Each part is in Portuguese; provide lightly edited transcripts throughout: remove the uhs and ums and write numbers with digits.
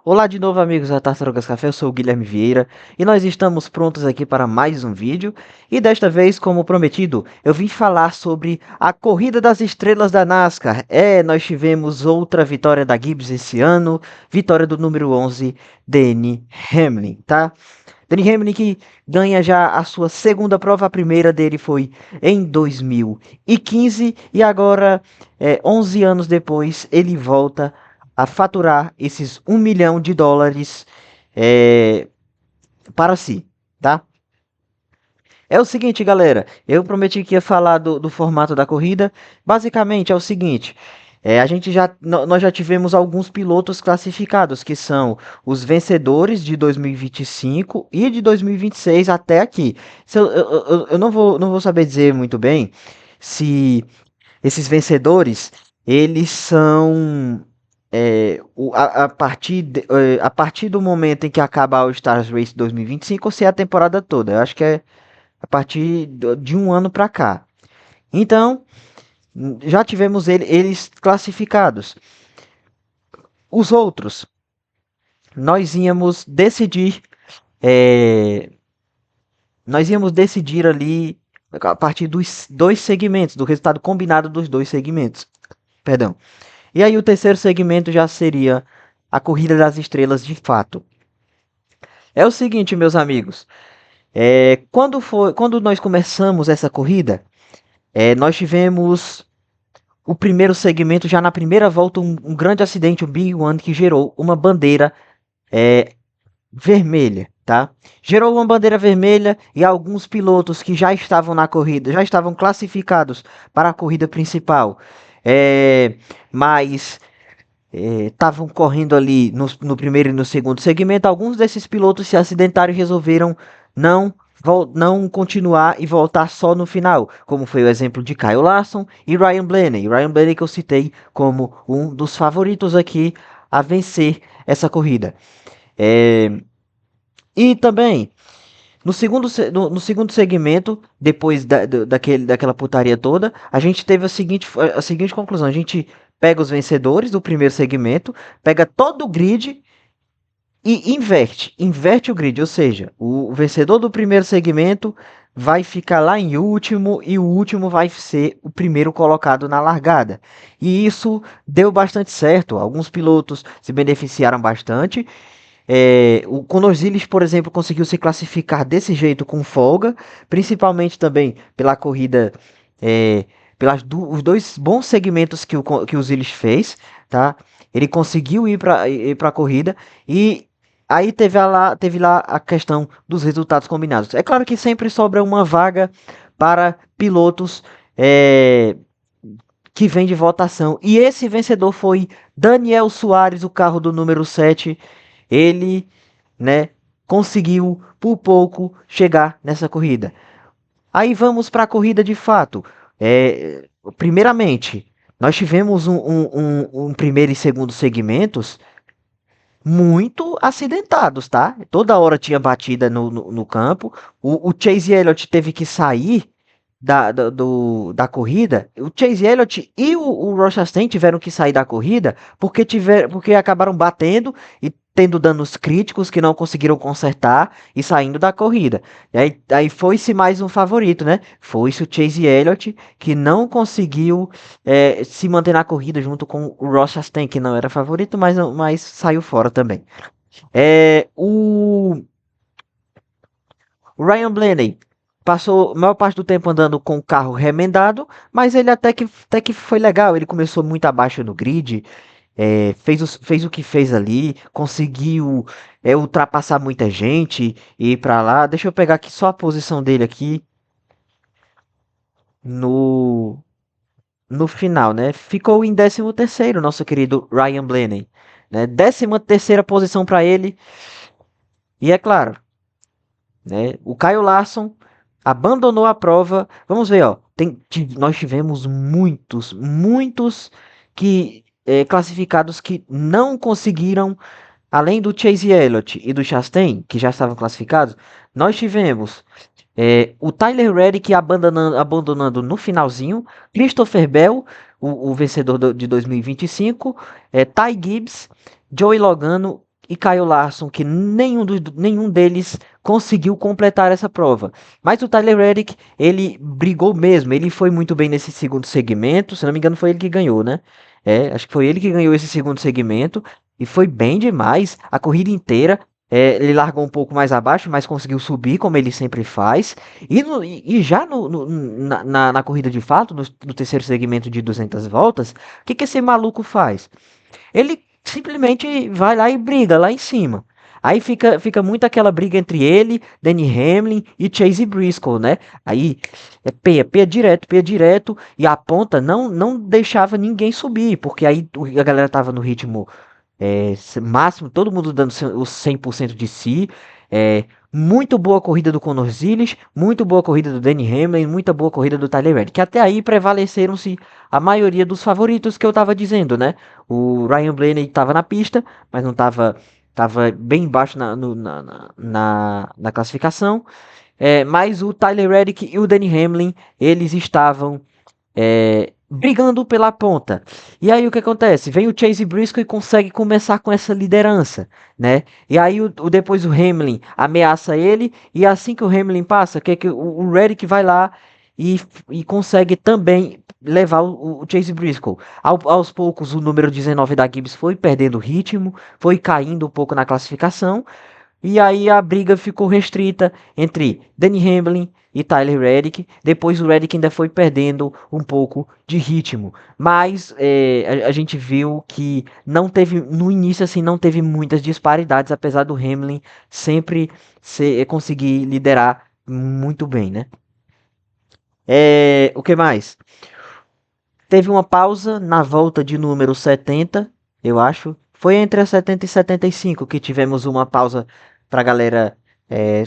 Olá de novo, amigos da Tartarugas Café, eu sou o Guilherme Vieira e nós estamos prontos aqui para mais um vídeo. E desta vez, como prometido, eu vim falar sobre a Corrida das Estrelas da NASCAR. Nós tivemos outra vitória da Gibbs esse ano, vitória do número 11, Denny Hamlin, tá? Denny Hamlin que ganha já a sua segunda prova, a primeira dele foi em 2015 e agora, 11 anos depois, ele volta a faturar esses US$ 1 milhão é, para si, tá? É o seguinte, galera, eu prometi que ia falar do formato da corrida. Basicamente é o seguinte, nós já tivemos alguns pilotos classificados, que são os vencedores de 2025 e de 2026 até aqui. Eu não vou saber dizer muito bem se esses vencedores, eles são a partir do momento em que acaba a All Stars Race 2025 ou se é a temporada toda. Eu acho que é a partir de um ano para cá. Então, já tivemos eles classificados. Os outros, nós íamos decidir, é, nós íamos decidir ali a partir dos dois segmentos, do resultado combinado dos dois segmentos. Perdão. E aí o terceiro segmento já seria a corrida das estrelas de fato. É o seguinte, meus amigos, quando nós começamos essa corrida, nós tivemos o primeiro segmento, já na primeira volta, um grande acidente, um Big One, que gerou uma bandeira vermelha, tá? Gerou uma bandeira vermelha e alguns pilotos que já estavam na corrida, já estavam classificados para a corrida principal, mas estavam correndo ali no primeiro e no segundo segmento. Alguns desses pilotos se acidentaram e resolveram não não continuar e voltar só no final, como foi o exemplo de Kyle Larson e Ryan Blaney. Ryan Blaney que eu citei como um dos favoritos aqui a vencer essa corrida. É, e também no segundo segmento, depois daquela putaria toda, a gente teve a seguinte conclusão. A gente pega os vencedores do primeiro segmento, pega todo o grid e inverte o grid, ou seja, o vencedor do primeiro segmento vai ficar lá em último e o último vai ser o primeiro colocado na largada. E isso deu bastante certo. Alguns pilotos se beneficiaram bastante. O Conor Zilis, por exemplo, conseguiu se classificar desse jeito com folga, principalmente também pela corrida, os dois bons segmentos que o Zilis fez, tá? Ele conseguiu ir para a corrida e aí teve lá a questão dos resultados combinados. É claro que sempre sobra uma vaga para pilotos que vem de votação. E esse vencedor foi Daniel Suárez, o carro do número 7. Ele, né, conseguiu por pouco chegar nessa corrida. Aí vamos para a corrida de fato. Primeiramente, nós tivemos um primeiro e segundo segmentos muito acidentados, tá? Toda hora tinha batida no campo. O Chase Elliott teve que sair da corrida. O Chase Elliott e o Ross Chastain tiveram que sair da corrida porque acabaram batendo e tendo danos críticos que não conseguiram consertar e saindo da corrida. E aí foi-se mais um favorito, né? Foi-se o Chase Elliott que não conseguiu se manter na corrida junto com o Ross Chastain, que não era favorito, mas saiu fora também. O Ryan Blaney passou a maior parte do tempo andando com o carro remendado, mas ele até que foi legal. Ele começou muito abaixo no grid, fez o que fez ali, conseguiu ultrapassar muita gente e ir para lá. Deixa eu pegar aqui só a posição dele aqui no, no final, né? Ficou em 13º, nosso querido Ryan Blaney, né? 13ª posição para ele. E é claro, né? O Kyle Larson abandonou a prova. Vamos ver, ó. Nós tivemos muitos classificados que não conseguiram, além do Chase Elliott e do Chastain, que já estavam classificados, nós tivemos o Tyler Reddick abandonando no finalzinho, Christopher Bell, o vencedor de 2025, Ty Gibbs, Joey Logano e Kyle Larson, que nenhum deles conseguiu completar essa prova. Mas o Tyler Reddick, ele brigou mesmo, ele foi muito bem nesse segundo segmento, se não me engano foi ele que ganhou, né? Acho que foi ele que ganhou esse segundo segmento, e foi bem demais, a corrida inteira. Ele largou um pouco mais abaixo, mas conseguiu subir, como ele sempre faz. E já na corrida de fato, no terceiro segmento de 200 voltas, o que esse maluco faz? Ele simplesmente vai lá e briga lá em cima. Aí fica muito aquela briga entre ele, Danny Hamlin e Chase Briscoe, né? Aí peia direto, e a ponta não deixava ninguém subir, porque aí a galera tava no ritmo máximo, todo mundo dando os 100% de si. É, muito boa corrida do Conor Zilis, muito boa corrida do Danny Hamlin, muita boa corrida do Tyler Reddick, que até aí prevaleceram-se a maioria dos favoritos que eu tava dizendo, né? O Ryan Blaney tava na pista, mas não tava bem embaixo na classificação. Mas o Tyler Reddick e o Danny Hamlin, eles estavam brigando pela ponta. E aí o que acontece? Vem o Chase Briscoe e consegue começar com essa liderança, né? E aí depois o Hamlin ameaça ele, e assim que o Hamlin passa, que o Reddick vai lá e consegue também levar o Chase Briscoe. Aos poucos o número 19 da Gibbs foi perdendo ritmo, foi caindo um pouco na classificação, e aí a briga ficou restrita entre Danny Hamlin e Tyler Reddick. Depois o Reddick ainda foi perdendo um pouco de ritmo. Mas a gente viu que não teve, no início assim, não teve muitas disparidades, apesar do Hamlin sempre conseguir liderar muito bem, né? O que mais? Teve uma pausa na volta de número 70, eu acho. Foi entre a 70 e 75 que tivemos uma pausa para a galera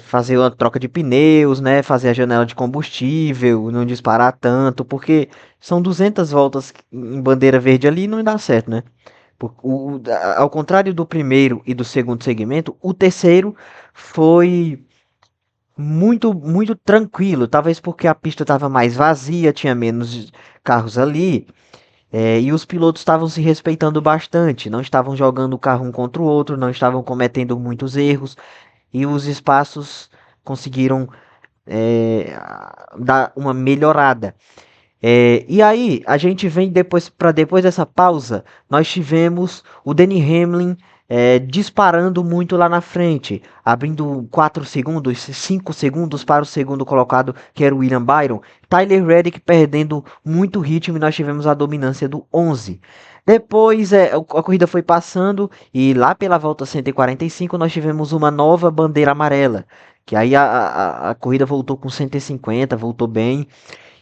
fazer uma troca de pneus, né? Fazer a janela de combustível, não disparar tanto, porque são 200 voltas em bandeira verde ali e não dá certo, né? Ao contrário do primeiro e do segundo segmento, o terceiro foi muito tranquilo. Talvez porque a pista estava mais vazia, tinha menos carros ali. E os pilotos estavam se respeitando bastante, não estavam jogando o carro um contra o outro, não estavam cometendo muitos erros, e os espaços conseguiram dar uma melhorada. E aí, a gente vem depois dessa pausa, nós tivemos o Danny Hamlin disparando muito lá na frente, abrindo 4 segundos, 5 segundos para o segundo colocado, que era o William Byron. Tyler Reddick perdendo muito ritmo, e nós tivemos a dominância do 11. Depois a corrida foi passando, e lá pela volta 145 nós tivemos uma nova bandeira amarela, que aí a corrida voltou com 150, voltou bem.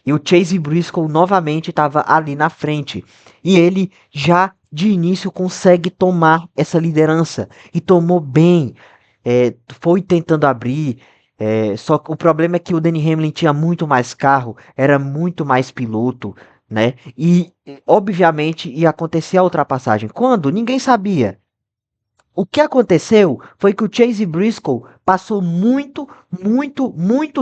E o Chase Briscoe novamente estava ali na frente. E ele já de início consegue tomar essa liderança. E tomou bem. Foi tentando abrir. Só que o problema é que o Danny Hamlin tinha muito mais carro, era muito mais piloto, né? E obviamente ia acontecer a ultrapassagem. Quando? Ninguém sabia. O que aconteceu foi que o Chase Briscoe passou muito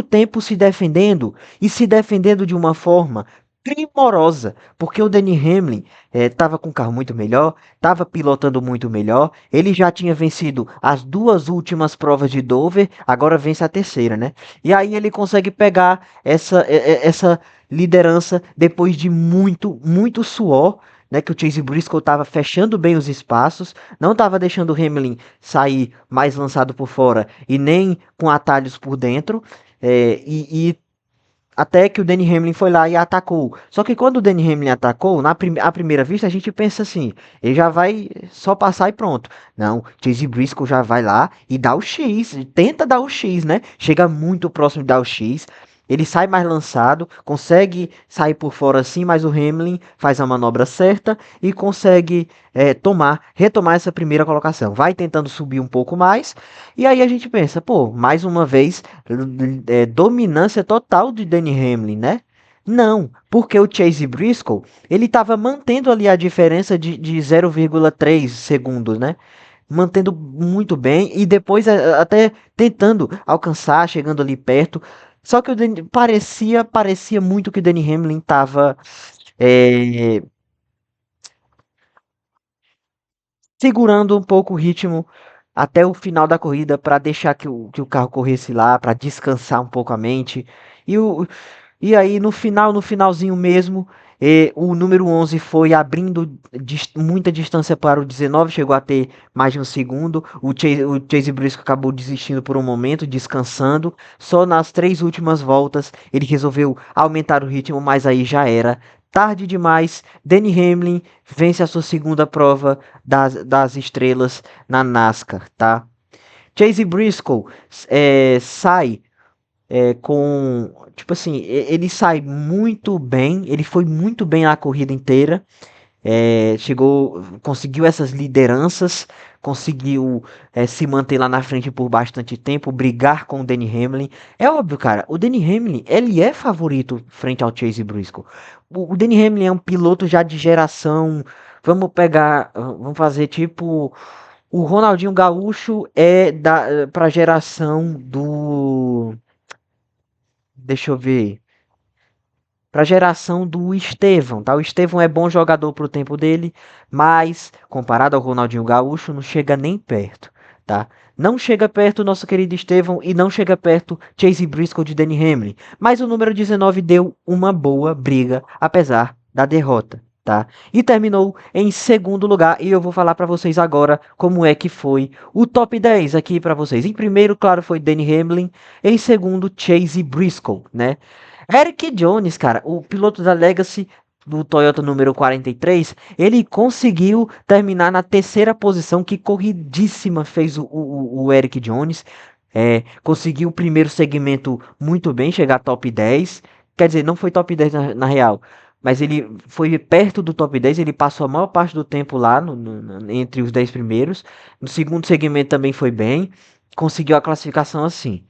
tempo se defendendo, e se defendendo de uma forma primorosa, porque o Danny Hamlin estava com um carro muito melhor, estava pilotando muito melhor, ele já tinha vencido as duas últimas provas de Dover, agora vence a terceira, né? E aí ele consegue pegar essa liderança depois de muito suor, né, que o Chase Briscoe estava fechando bem os espaços, não estava deixando o Hamlin sair mais lançado por fora e nem com atalhos por dentro. E até que o Danny Hamlin foi lá e atacou. Só que quando o Danny Hamlin atacou, à primeira vista, a gente pensa assim: ele já vai só passar e pronto. Não, Chase Briscoe já vai lá e dá o X, tenta dar o X, né? Chega muito próximo de dar o X. Ele sai mais lançado, consegue sair por fora assim, mas o Hamlin faz a manobra certa e consegue retomar essa primeira colocação. Vai tentando subir um pouco mais, e aí a gente pensa, pô, mais uma vez, dominância total de Danny Hamlin, né? Não, porque o Chase Briscoe, ele estava mantendo ali a diferença de 0,3 segundos, né? Mantendo muito bem, e depois até tentando alcançar, chegando ali perto. Só que parecia muito que o Danny Hamlin estava segurando um pouco o ritmo até o final da corrida para deixar que o carro corresse lá, para descansar um pouco a mente. E, o, e aí no finalzinho mesmo, o número 11 foi abrindo muita distância para o 19, chegou a ter mais de um segundo. O Chase Briscoe acabou desistindo por um momento, descansando. Só nas três últimas voltas ele resolveu aumentar o ritmo, mas aí já era tarde demais. Denny Hamlin vence a sua segunda prova das estrelas na NASCAR, tá? Chase Briscoe sai com. Tipo assim, ele sai muito bem, ele foi muito bem na corrida inteira. Conseguiu essas lideranças, conseguiu se manter lá na frente por bastante tempo, brigar com o Denny Hamlin. É óbvio, cara, o Denny Hamlin, ele é favorito frente ao Chase Briscoe. O Denny Hamlin é um piloto já de geração. Vamos fazer tipo o Ronaldinho Gaúcho pra geração do, deixa eu ver, para a geração do Estevão, tá? O Estevão é bom jogador pro tempo dele, mas comparado ao Ronaldinho Gaúcho, não chega nem perto, tá? Não chega perto o nosso querido Estevão e não chega perto Chase Briscoe de Denny Hamlin, mas o número 19 deu uma boa briga, apesar da derrota, tá? E terminou em segundo lugar, e eu vou falar para vocês agora como é que foi o top 10 aqui para vocês. Em primeiro, claro, foi Denny Hamlin, em segundo, Chase Briscoe, né? Eric Jones, cara, o piloto da Legacy do Toyota número 43, ele conseguiu terminar na terceira posição. Que corridíssima fez o Eric Jones. Conseguiu o primeiro segmento muito bem, chegar top 10. Quer dizer, não foi top 10 na real, mas ele foi perto do top 10. Ele passou a maior parte do tempo lá entre os 10 primeiros. No segundo segmento também foi bem. Conseguiu a classificação assim.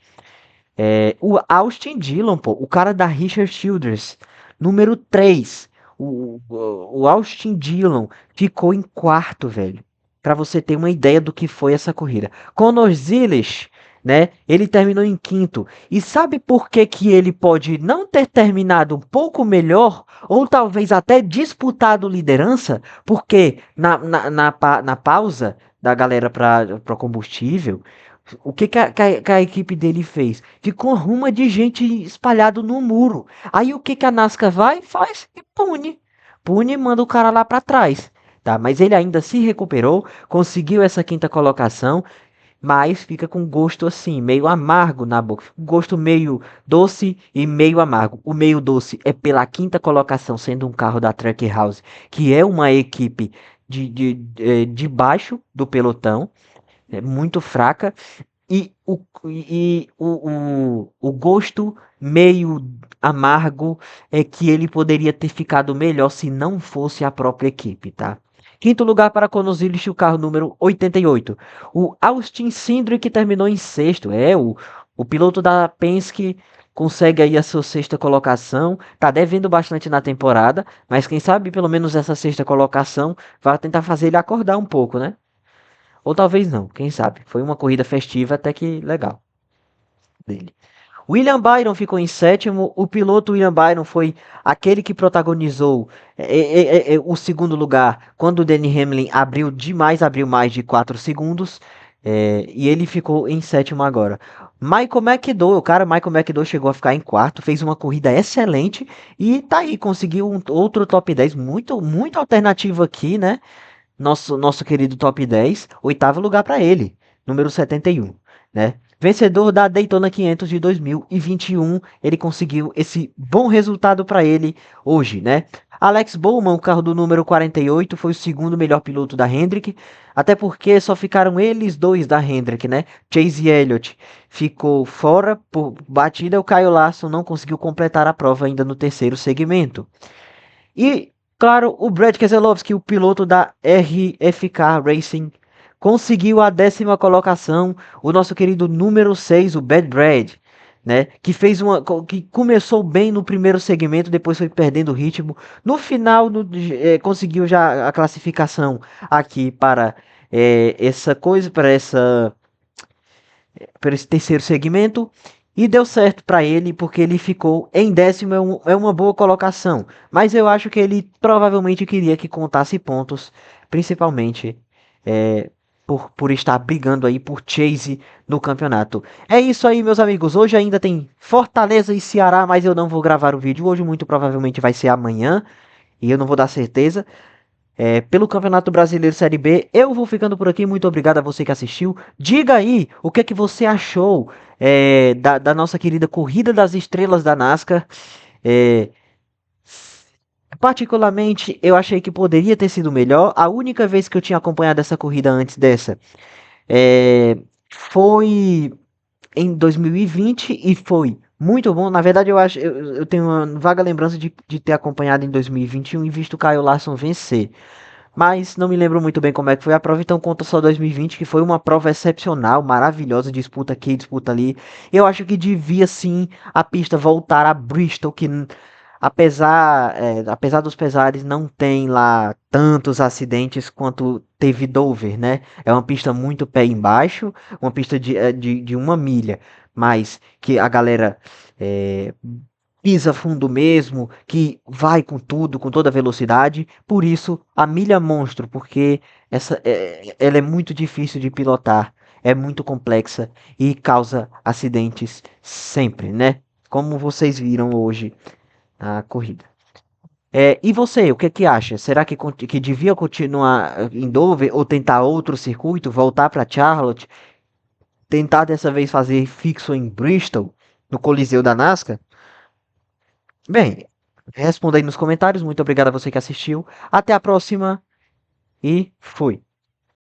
O Austin Dillon, pô, o cara da Richard Childress, número 3. O Austin Dillon ficou em quarto, velho. Pra você ter uma ideia do que foi essa corrida. Conor Ziles, né? Ele terminou em quinto. E sabe por que que ele pode não ter terminado um pouco melhor? Ou talvez até disputado liderança? Porque na pausa da galera para combustível, o que, que a equipe dele fez? Ficou ruma de gente espalhado no muro. Aí o que, que a NASCAR vai? Faz e pune. Pune e manda o cara lá para trás. Tá? Mas ele ainda se recuperou, conseguiu essa quinta colocação, mas fica com gosto assim, meio amargo na boca. Gosto meio doce e meio amargo. O meio doce é pela quinta colocação, sendo um carro da Trackhouse, que é uma equipe de baixo do pelotão, muito fraca. E o gosto meio amargo é que ele poderia ter ficado melhor se não fosse a própria equipe, tá? Quinto lugar para Konozilis, o carro número 88. O Austin Cindric, que terminou em sexto. O piloto da Penske consegue aí a sua sexta colocação. Tá devendo bastante na temporada, mas quem sabe pelo menos essa sexta colocação vai tentar fazer ele acordar um pouco, né? Ou talvez não, quem sabe. Foi uma corrida festiva até que legal dele. William Byron ficou em sétimo. O piloto William Byron foi aquele que protagonizou o segundo lugar quando o Denny Hamlin abriu mais de 4 segundos. E ele ficou em sétimo agora. Michael McDowell chegou a ficar em quarto, fez uma corrida excelente e tá aí, conseguiu outro top 10 muito, muito alternativo aqui, né? Nosso querido top 10, oitavo lugar para ele, número 71, né? Vencedor da Daytona 500 de 2021, ele conseguiu esse bom resultado para ele hoje, né? Alex Bowman, o carro do número 48, foi o segundo melhor piloto da Hendrick, até porque só ficaram eles dois da Hendrick, né? Chase Elliott ficou fora por batida, o Kyle Larson não conseguiu completar a prova ainda no terceiro segmento. E, claro, o Brad Keselowski, o piloto da RFK Racing, conseguiu a décima colocação. O nosso querido número 6, o Bad Brad, né? Que começou bem no primeiro segmento, depois foi perdendo o ritmo. No final, conseguiu já a classificação aqui para essa coisa, para esse terceiro segmento. E deu certo para ele, porque ele ficou em décimo, é uma boa colocação. Mas eu acho que ele provavelmente queria que contasse pontos, principalmente por estar brigando aí por Chase no campeonato. É isso aí, meus amigos. Hoje ainda tem Fortaleza e Ceará, mas eu não vou gravar o vídeo hoje. Muito provavelmente vai ser amanhã. E eu não vou dar certeza. Pelo Campeonato Brasileiro Série B, eu vou ficando por aqui. Muito obrigado a você que assistiu. Diga aí o que é que você achou da nossa querida Corrida das Estrelas da NASCAR. É, Particularmente, eu achei que poderia ter sido melhor. A única vez que eu tinha acompanhado essa corrida antes dessa foi em 2020 e foi muito bom. Na verdade, eu tenho uma vaga lembrança de ter acompanhado em 2021 e visto o Kyle Larson vencer. Mas não me lembro muito bem como é que foi a prova, então conta só 2020, que foi uma prova excepcional, maravilhosa, disputa aqui, disputa ali. Eu acho que devia sim a pista voltar a Bristol, que apesar dos pesares, não tem lá tantos acidentes quanto teve Dover, né? É uma pista muito pé embaixo, uma pista de 1 milha, mas que a galera é, pisa fundo mesmo, que vai com tudo, com toda velocidade. Por isso, a milha monstro, porque ela é muito difícil de pilotar, é muito complexa e causa acidentes sempre, né? Como vocês viram hoje na corrida. E você, o que que acha? Será que devia continuar em Dover ou tentar outro circuito, voltar para Charlotte, tentar dessa vez fazer fixo em Bristol, no Coliseu da NASCAR? Bem, responda aí nos comentários. Muito obrigado a você que assistiu. Até a próxima e fui.